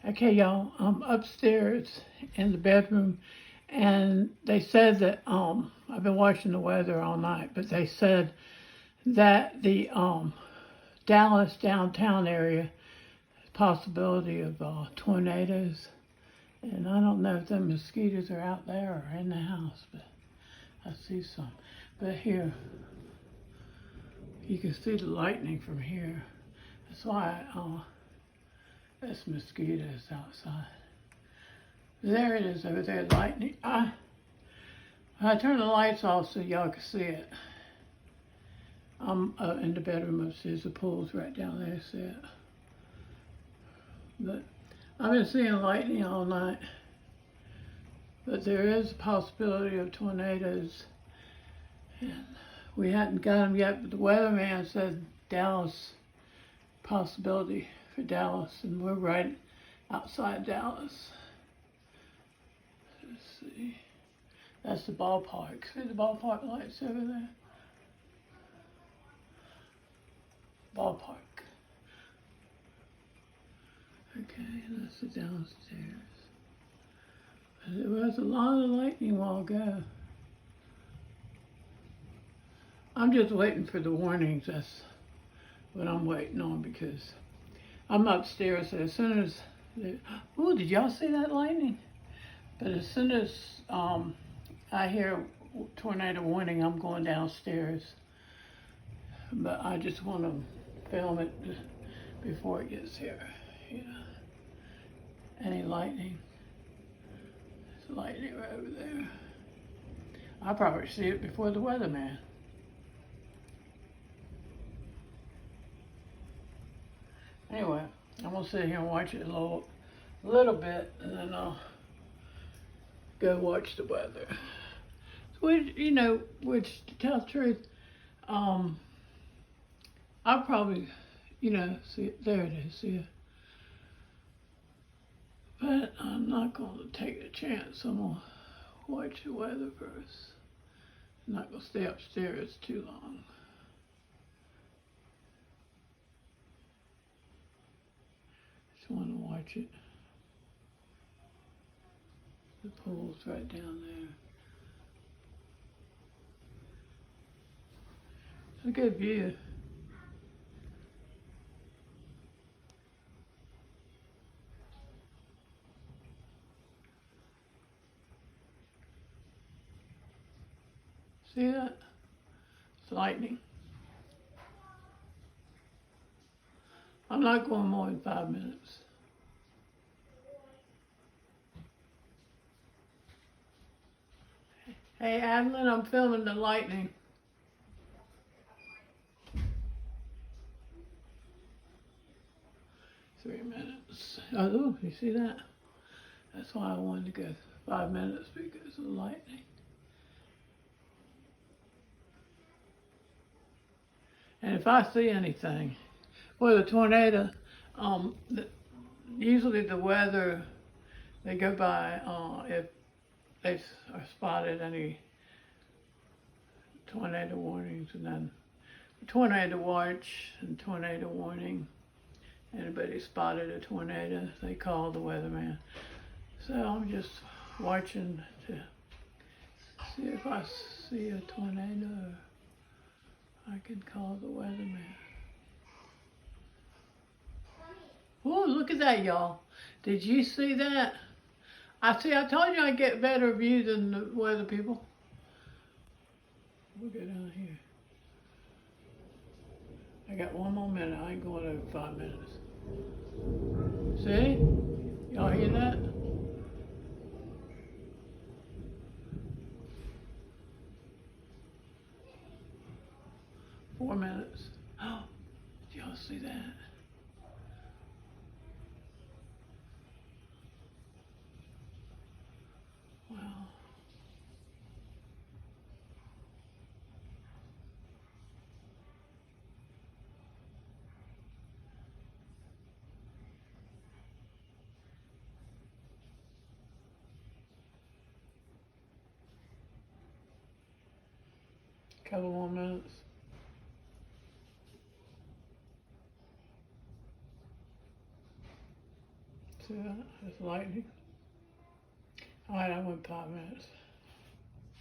Okay, y'all, I'm upstairs in the bedroom, and they said that I've been watching the weather all night, but they said that the Dallas downtown area possibility of tornadoes, and I don't know if the mosquitoes are out there or in the house, but I see some. But here, you can see the lightning from here. That's why there's mosquitoes outside. There it is over there, lightning. I turn the lights off so y'all can see it. I'm in the bedroom upstairs. The pool's right down there, see it? But I've been seeing lightning all night. But there is a possibility of tornadoes. And we hadn't got them yet, but the weatherman said Dallas, possibility for Dallas, and we're right outside Dallas. Let's see. That's the ballpark. See the ballpark lights over there? Ballpark. Okay, that's the downstairs. There was a lot of lightning a while ago. I'm just waiting for the warnings. That's what I'm waiting on because I'm upstairs. So as soon as, oh, did y'all see that lightning? But as soon as I hear tornado warning, I'm going downstairs. But I just want to film it before it gets here. You know, any lightning? There's lightning right over there. I'll probably see it before the weatherman. Anyway, I'm gonna sit here and watch it a little bit, and then I'll go watch the weather. Which, you know, which to tell the truth, I'll probably, you know, see it, there it is, see it. But I'm not gonna take a chance. I'm gonna watch the weather first. I'm not gonna stay upstairs too long. Just wanna watch it. The pool's right down there. It's a good view. See that? It's lightning. I'm not going more than 5 minutes. Hey, Adeline, I'm filming the lightning. Three minutes. Oh, you see that? That's why I wanted to go 5 minutes because of the lightning. And if I see anything, well, the tornado, usually the weather, they go by if they are spotted any tornado warnings, and then tornado watch and tornado warning. Anybody spotted a tornado, they call the weatherman. So I'm just watching to see if I see a tornado. I can call the weatherman. Oh, look at that, y'all. Did you see that? I told you I'd get better view than the weather people. We'll go down here. I got one more minute. I ain't going over 5 minutes. See? Y'all hear that? Four minutes. Oh, did y'all see that? Wow. Couple more minutes. See that? It's lightning. All right, I went 5 minutes.